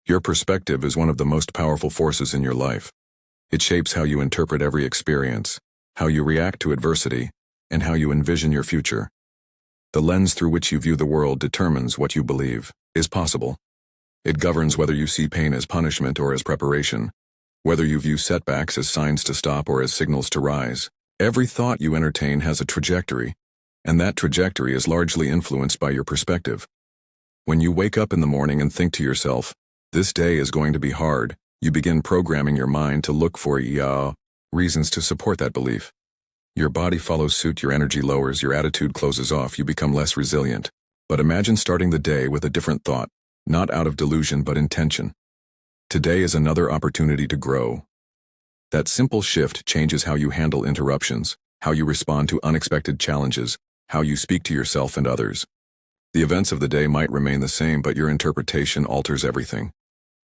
Your perspective is one of the most powerful forces in your life. It shapes how you interpret every experience, how you react to adversity, and how you envision your future. The lens through which you view the world determines what you believe is possible. It governs whether you see pain as punishment or as preparation, whether you view setbacks as signs to stop or as signals to rise. Every thought you entertain has a trajectory, and that trajectory is largely influenced by your perspective. When you wake up in the morning and think to yourself, "This day is going to be hard," you begin programming your mind to look for reasons to support that belief. Your body follows suit, your energy lowers, your attitude closes off, you become less resilient. But imagine starting the day with a different thought, not out of delusion but intention. Today is another opportunity to grow. That simple shift changes how you handle interruptions, how you respond to unexpected challenges, how you speak to yourself and others. The events of the day might remain the same, but your interpretation alters everything.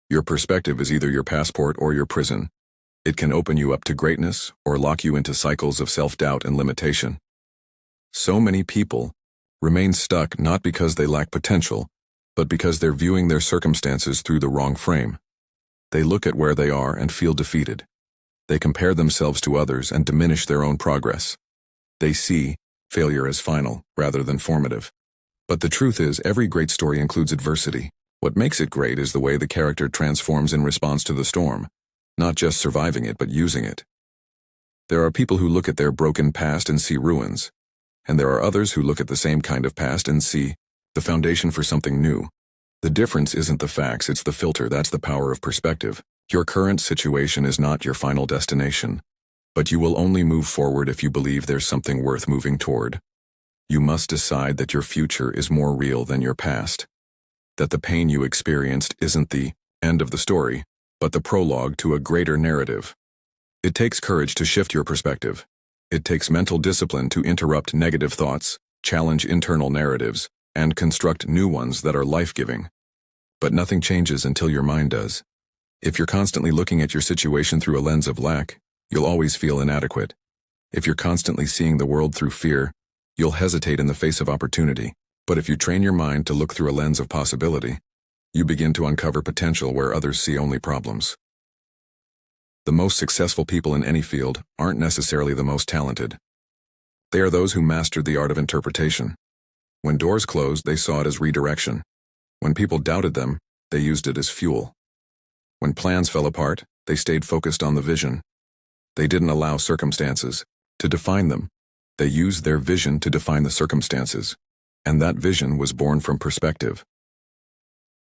Your perspective is either your passport or your prison. It can open you up to greatness or lock you into cycles of self-doubt and limitation. So many people remain stuck not because they lack potential, but because they're viewing their circumstances through the wrong frame. They look at where they are and feel defeated. They compare themselves to others and diminish their own progress. They see failure as final rather than formative. But the truth is, every great story includes adversity. What makes it great is the way the character transforms in response to the storm, not just surviving it but using it. There are people who look at their broken past and see ruins, and there are others who look at the same kind of past and see the foundation for something new. The difference isn't the facts, it's the filter. That's the power of perspective. Your current situation is not your final destination, but you will only move forward if you believe there's something worth moving toward. You must decide that your future is more real than your past, that the pain you experienced isn't the end of the story, but the prologue to a greater narrative. It takes courage to shift your perspective. It takes mental discipline to interrupt negative thoughts, challenge internal narratives, and construct new ones that are life-giving. But nothing changes until your mind does. If you're constantly looking at your situation through a lens of lack, you'll always feel inadequate. If you're constantly seeing the world through fear, you'll hesitate in the face of opportunity. But if you train your mind to look through a lens of possibility, you begin to uncover potential where others see only problems. The most successful people in any field aren't necessarily the most talented. They are those who mastered the art of interpretation. When doors closed, they saw it as redirection. When people doubted them, they used it as fuel. When plans fell apart, they stayed focused on the vision. They didn't allow circumstances to define them. They used their vision to define the circumstances, and that vision was born from perspective.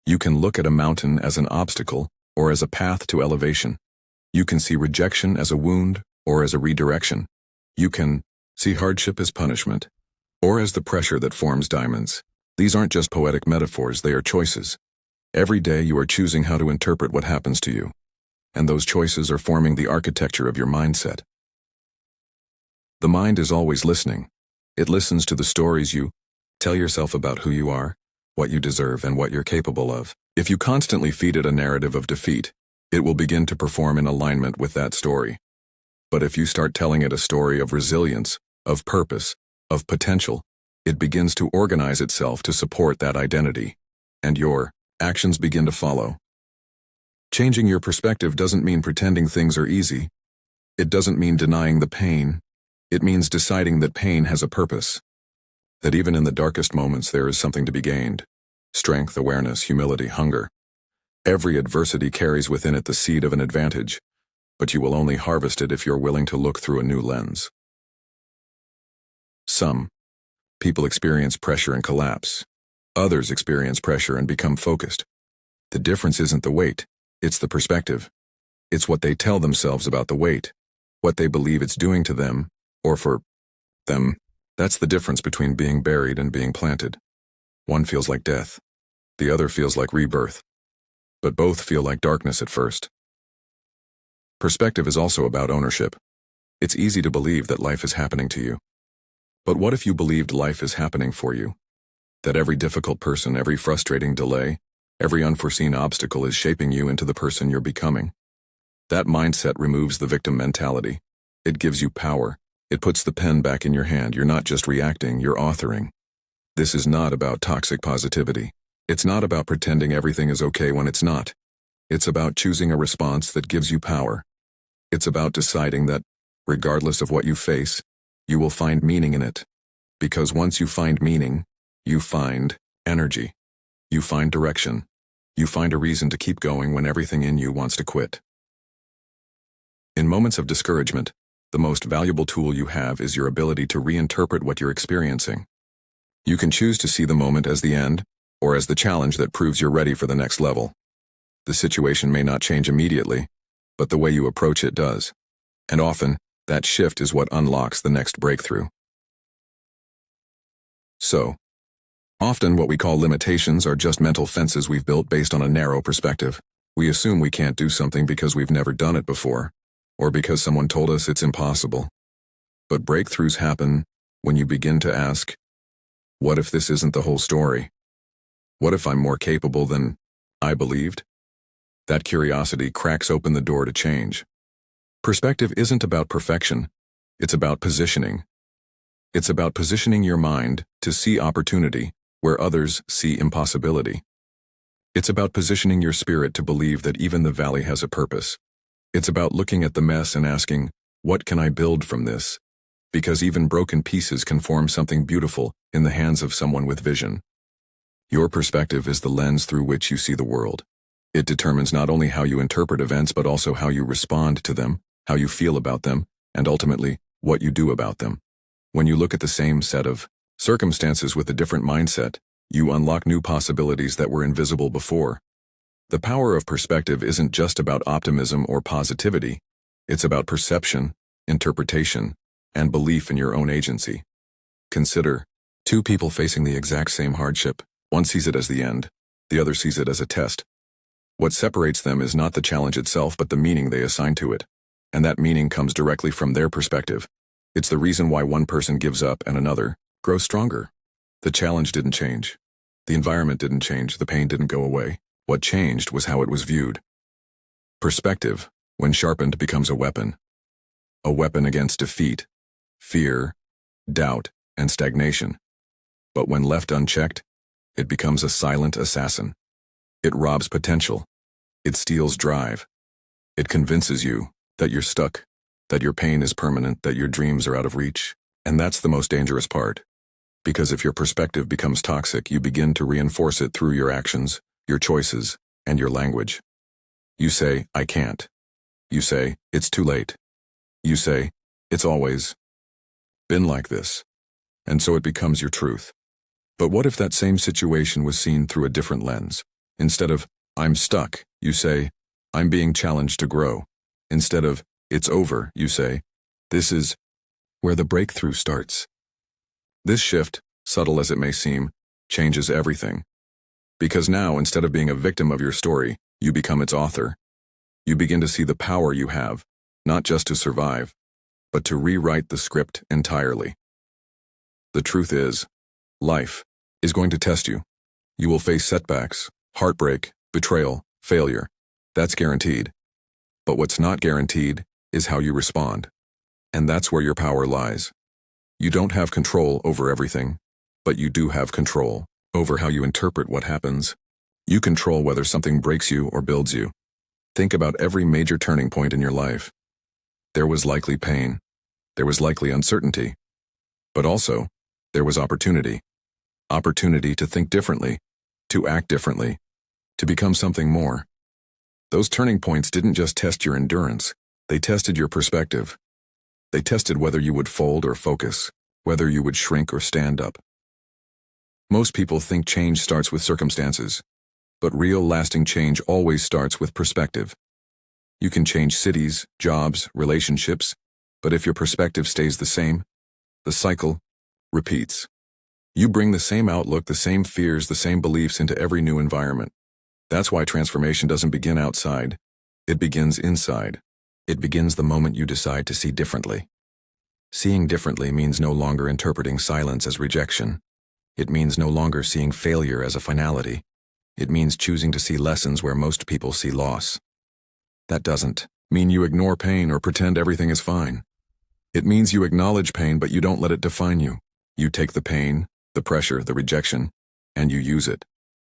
You can look at a mountain as an obstacle or as a path to elevation. You can see rejection as a wound or as a redirection. You can see hardship as punishment or as the pressure that forms diamonds. These aren't just poetic metaphors, they are choices. Every day you are choosing how to interpret what happens to you, and those choices are forming the architecture of your mindset. The mind is always listening. It listens to the stories you tell yourself about who you are, what you deserve, and what you're capable of. If you constantly feed it a narrative of defeat, it will begin to perform in alignment with that story. But if you start telling it a story of resilience, of purpose, of potential, it begins to organize itself to support that identity, and your actions begin to follow. Changing your perspective doesn't mean pretending things are easy. It doesn't mean denying the pain. It means deciding that pain has a purpose, that even in the darkest moments there is something to be gained. Strength, awareness, humility, hunger. Every adversity carries within it the seed of an advantage, but you will only harvest it if you're willing to look through a new lens. Some people experience pressure and collapse. Others experience pressure and become focused. The difference isn't the weight, it's the perspective. It's what they tell themselves about the weight, what they believe it's doing to them, or for them. That's the difference between being buried and being planted. One feels like death. The other feels like rebirth. But both feel like darkness at first. Perspective is also about ownership. It's easy to believe that life is happening to you. But what if you believed life is happening for you? That every difficult person, every frustrating delay, every unforeseen obstacle is shaping you into the person you're becoming? That mindset removes the victim mentality. It gives you power. It puts the pen back in your hand. You're not just reacting, you're authoring. This is not about toxic positivity. It's not about pretending everything is okay when it's not. It's about choosing a response that gives you power. It's about deciding that, regardless of what you face, you will find meaning in it. Because once you find meaning, you find energy. You find direction. You find a reason to keep going when everything in you wants to quit. In moments of discouragement, the most valuable tool you have is your ability to reinterpret what you're experiencing. You can choose to see the moment as the end, or as the challenge that proves you're ready for the next level. The situation may not change immediately, but the way you approach it does. And often, that shift is what unlocks the next breakthrough. So, often what we call limitations are just mental fences we've built based on a narrow perspective. We assume we can't do something because we've never done it before, or because someone told us it's impossible. But breakthroughs happen when you begin to ask, what if this isn't the whole story? What if I'm more capable than I believed? That curiosity cracks open the door to change. Perspective isn't about perfection, it's about positioning. It's about positioning your mind to see opportunity where others see impossibility. It's about positioning your spirit to believe that even the valley has a purpose. It's about looking at the mess and asking, what can I build from this? Because even broken pieces can form something beautiful in the hands of someone with vision. Your perspective is the lens through which you see the world. It determines not only how you interpret events but also how you respond to them, how you feel about them, and ultimately, what you do about them. When you look at the same set of circumstances with a different mindset, you unlock new possibilities that were invisible before. The power of perspective isn't just about optimism or positivity. It's about perception, interpretation, and belief in your own agency. Consider two people facing the exact same hardship. One sees it as the end, the other sees it as a test. What separates them is not the challenge itself but the meaning they assign to it. And that meaning comes directly from their perspective. It's the reason why one person gives up and another grows stronger. The challenge didn't change. The environment didn't change. The pain didn't go away. What changed was how it was viewed. Perspective, when sharpened, becomes a weapon. A weapon against defeat, fear, doubt, and stagnation. But when left unchecked, it becomes a silent assassin. It robs potential. It steals drive. It convinces you that you're stuck, that your pain is permanent, that your dreams are out of reach. And that's the most dangerous part. Because if your perspective becomes toxic, you begin to reinforce it through your actions, your choices, and your language. You say, I can't. You say, it's too late. You say, it's always been like this. And so it becomes your truth. But what if that same situation was seen through a different lens? Instead of, I'm stuck, you say, I'm being challenged to grow. Instead of, it's over, you say, this is where the breakthrough starts. This shift, subtle as it may seem, changes everything. Because now, instead of being a victim of your story, you become its author. You begin to see the power you have, not just to survive, but to rewrite the script entirely. The truth is, life is going to test you. You will face setbacks, heartbreak, betrayal, failure. That's guaranteed. But what's not guaranteed is how you respond. And that's where your power lies. You don't have control over everything, but you do have control over how you interpret what happens. You control whether something breaks you or builds you. Think about every major turning point in your life. There was likely pain. There was likely uncertainty. But also, there was opportunity. Opportunity to think differently, to act differently, to become something more. Those turning points didn't just test your endurance, they tested your perspective. They tested whether you would fold or focus, whether you would shrink or stand up. Most people think change starts with circumstances, but real lasting change always starts with perspective. You can change cities, jobs, relationships, but if your perspective stays the same, the cycle repeats. You bring the same outlook, the same fears, the same beliefs into every new environment. That's why transformation doesn't begin outside. It begins inside. It begins the moment you decide to see differently. Seeing differently means no longer interpreting silence as rejection. It means no longer seeing failure as a finality. It means choosing to see lessons where most people see loss. That doesn't mean you ignore pain or pretend everything is fine. It means you acknowledge pain, but you don't let it define you. You take the pain, the pressure, the rejection, and you use it.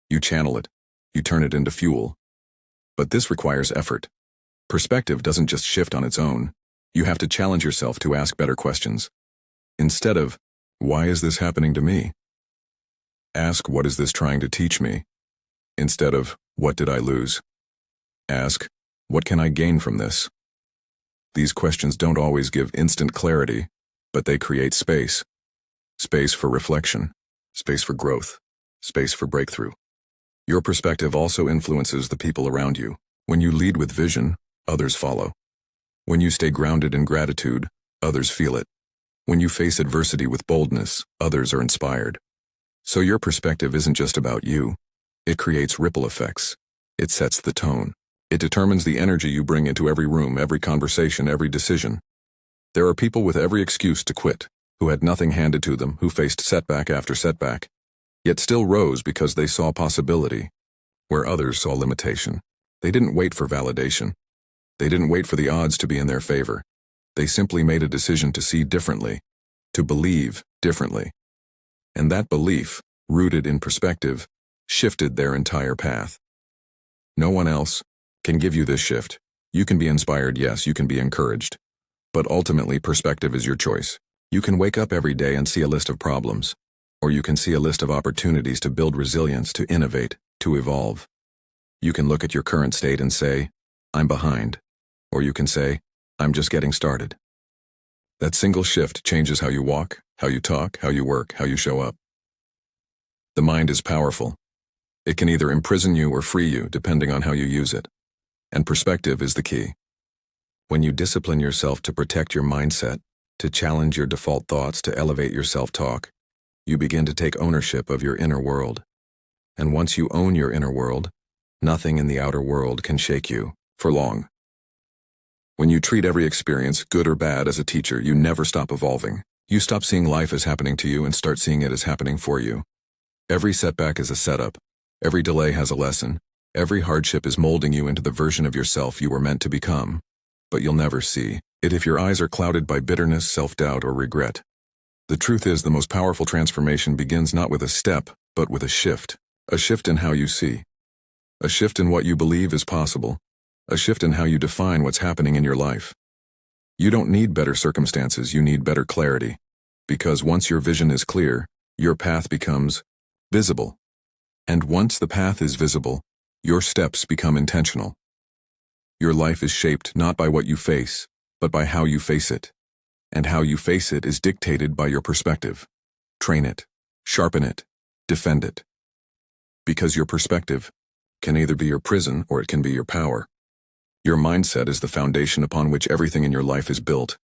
You channel it. You turn it into fuel. But this requires effort. Perspective doesn't just shift on its own. You have to challenge yourself to ask better questions. Instead of, why is this happening to me? Ask, what is this trying to teach me? Instead of, what did I lose? Ask, what can I gain from this? These questions don't always give instant clarity, but they create space. Space for reflection, space for growth, space for breakthrough. Your perspective also influences the people around you. When you lead with vision, others follow. When you stay grounded in gratitude, others feel it. When you face adversity with boldness, others are inspired. So your perspective isn't just about you. It creates ripple effects. It sets the tone. It determines the energy you bring into every room, every conversation, every decision. There are people with every excuse to quit, who had nothing handed to them, who faced setback after setback, yet still rose because they saw possibility, where others saw limitation. They didn't wait for validation. They didn't wait for the odds to be in their favor. They simply made a decision to see differently, to believe differently. And that belief, rooted in perspective, shifted their entire path. No one else can give you this shift. You can be inspired, yes, you can be encouraged. But ultimately, perspective is your choice. You can wake up every day and see a list of problems, or you can see a list of opportunities to build resilience, to innovate, to evolve. You can look at your current state and say, I'm behind, or you can say, I'm just getting started. That single shift changes how you walk, how you talk, how you work, how you show up. The mind is powerful. It can either imprison you or free you, depending on how you use it. And perspective is the key. When you discipline yourself to protect your mindset, to challenge your default thoughts, to elevate your self-talk, you begin to take ownership of your inner world. And once you own your inner world, nothing in the outer world can shake you for long. When you treat every experience, good or bad, as a teacher, you never stop evolving. You stop seeing life as happening to you and start seeing it as happening for you. Every setback is a setup. Every delay has a lesson. Every hardship is molding you into the version of yourself you were meant to become. But you'll never see it if your eyes are clouded by bitterness, self-doubt, or regret. The truth is, the most powerful transformation begins not with a step, but with a shift. A shift in how you see. A shift in what you believe is possible. A shift in how you define what's happening in your life. You don't need better circumstances, you need better clarity. Because once your vision is clear, your path becomes visible. And once the path is visible, your steps become intentional. Your life is shaped not by what you face, but by how you face it. And how you face it is dictated by your perspective. Train it, sharpen it, defend it. Because your perspective can either be your prison or it can be your power. Your mindset is the foundation upon which everything in your life is built.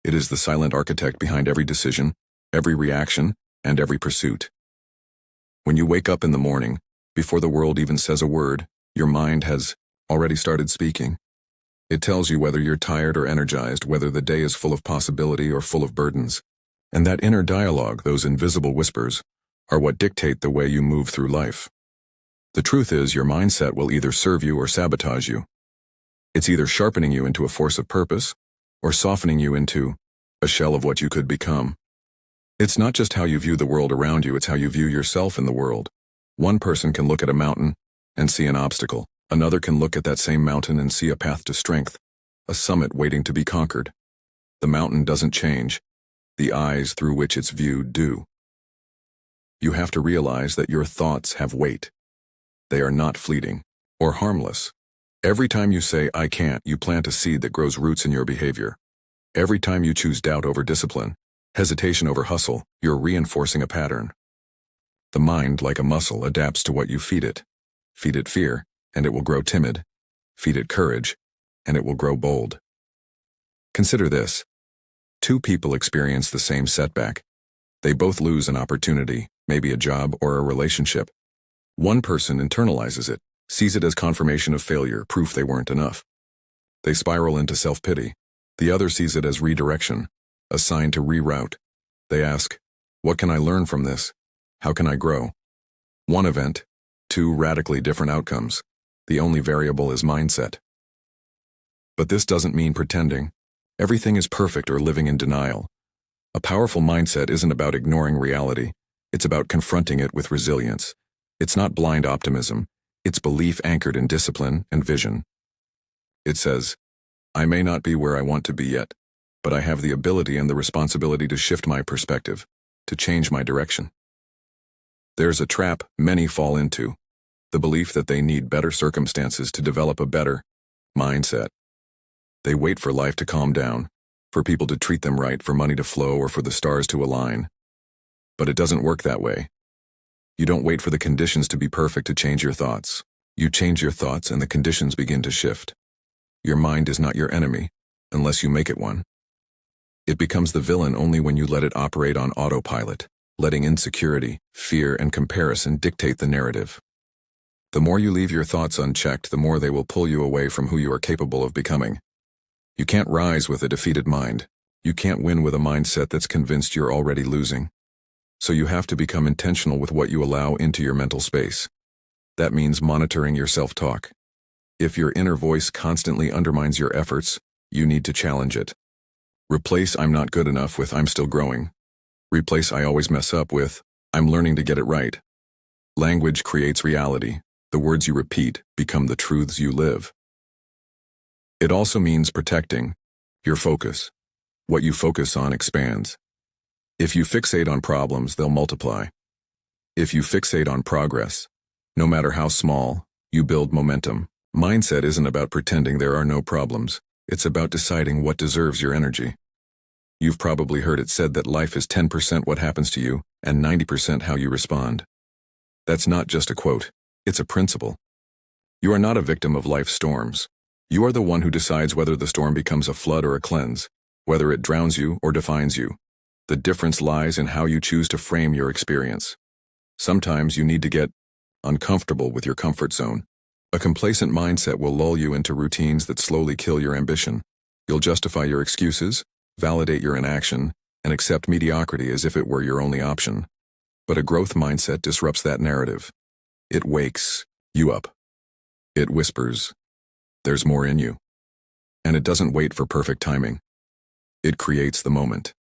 It is the silent architect behind every decision, every reaction, and every pursuit. When you wake up in the morning, before the world even says a word, your mind has already started speaking. It tells you whether you're tired or energized, whether the day is full of possibility or full of burdens. And that inner dialogue, those invisible whispers, are what dictate the way you move through life. The truth is, your mindset will either serve you or sabotage you. It's either sharpening you into a force of purpose, or softening you into a shell of what you could become. It's not just how you view the world around you, it's how you view yourself in the world. One person can look at a mountain and see an obstacle. Another can look at that same mountain and see a path to strength, a summit waiting to be conquered. The mountain doesn't change. The eyes through which it's viewed do. You have to realize that your thoughts have weight. They are not fleeting or harmless. Every time you say, I can't, you plant a seed that grows roots in your behavior. Every time you choose doubt over discipline, hesitation over hustle, you're reinforcing a pattern. The mind, like a muscle, adapts to what you feed it. Feed it fear, and it will grow timid. Feed it courage, and it will grow bold. Consider this. Two people experience the same setback. They both lose an opportunity, maybe a job or a relationship. One person internalizes it, sees it as confirmation of failure, proof they weren't enough. They spiral into self-pity. The other sees it as redirection, a sign to reroute. They ask, what can I learn from this? How can I grow? One event, two radically different outcomes. The only variable is mindset. But this doesn't mean pretending everything is perfect or living in denial. A powerful mindset isn't about ignoring reality. It's about confronting it with resilience. It's not blind optimism. It's belief anchored in discipline and vision. It says, I may not be where I want to be yet, but I have the ability and the responsibility to shift my perspective, to change my direction. There's a trap many fall into, the belief that they need better circumstances to develop a better mindset. They wait for life to calm down, for people to treat them right, for money to flow, or for the stars to align. But it doesn't work that way. You don't wait for the conditions to be perfect to change your thoughts. You change your thoughts and the conditions begin to shift. Your mind is not your enemy, unless you make it one. It becomes the villain only when you let it operate on autopilot, letting insecurity, fear, and comparison dictate the narrative. The more you leave your thoughts unchecked, the more they will pull you away from who you are capable of becoming. You can't rise with a defeated mind. You can't win with a mindset that's convinced you're already losing. So you have to become intentional with what you allow into your mental space. That means monitoring your self-talk. If your inner voice constantly undermines your efforts, you need to challenge it. Replace I'm not good enough with I'm still growing. Replace I always mess up with I'm learning to get it right. Language creates reality. The words you repeat become the truths you live. It also means protecting your focus. What you focus on expands. If you fixate on problems, they'll multiply. If you fixate on progress, no matter how small, you build momentum. Mindset isn't about pretending there are no problems. It's about deciding what deserves your energy. You've probably heard it said that life is 10% what happens to you and 90% how you respond. That's not just a quote. It's a principle. You are not a victim of life's storms. You are the one who decides whether the storm becomes a flood or a cleanse, whether it drowns you or defines you. The difference lies in how you choose to frame your experience. Sometimes you need to get uncomfortable with your comfort zone. A complacent mindset will lull you into routines that slowly kill your ambition. You'll justify your excuses, validate your inaction, and accept mediocrity as if it were your only option. But a growth mindset disrupts that narrative. It wakes you up. It whispers, there's more in you. And it doesn't wait for perfect timing. It creates the moment.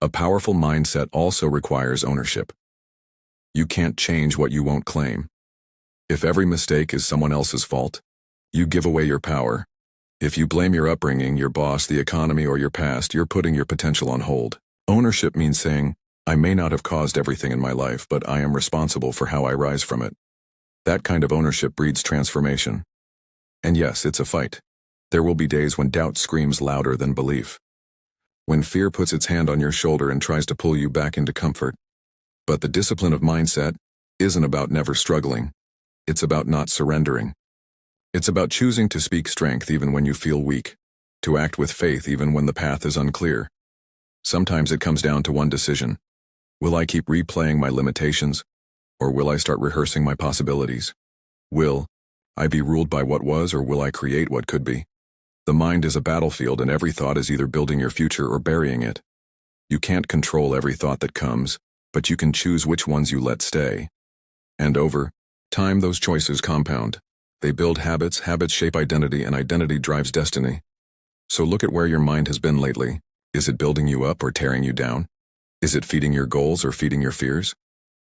A powerful mindset also requires ownership. You can't change what you won't claim. If every mistake is someone else's fault, you give away your power. If you blame your upbringing, your boss, the economy, or your past, you're putting your potential on hold. Ownership means saying, I may not have caused everything in my life, but I am responsible for how I rise from it. That kind of ownership breeds transformation. And yes, it's a fight. There will be days when doubt screams louder than belief. When fear puts its hand on your shoulder and tries to pull you back into comfort. But the discipline of mindset isn't about never struggling. It's about not surrendering. It's about choosing to speak strength even when you feel weak, to act with faith even when the path is unclear. Sometimes it comes down to one decision. Will I keep replaying my limitations, or will I start rehearsing my possibilities? Will I be ruled by what was, or will I create what could be? The mind is a battlefield, and every thought is either building your future or burying it. You can't control every thought that comes, but you can choose which ones you let stay. And over time, those choices compound. They build habits, habits shape identity, and identity drives destiny. So look at where your mind has been lately. Is it building you up or tearing you down? Is it feeding your goals or feeding your fears?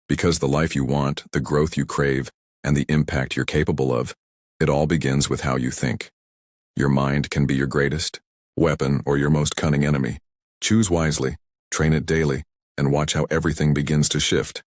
Because the life you want, the growth you crave, and the impact you're capable of, it all begins with how you think. Your mind can be your greatest weapon or your most cunning enemy. Choose wisely, train it daily, and watch how everything begins to shift.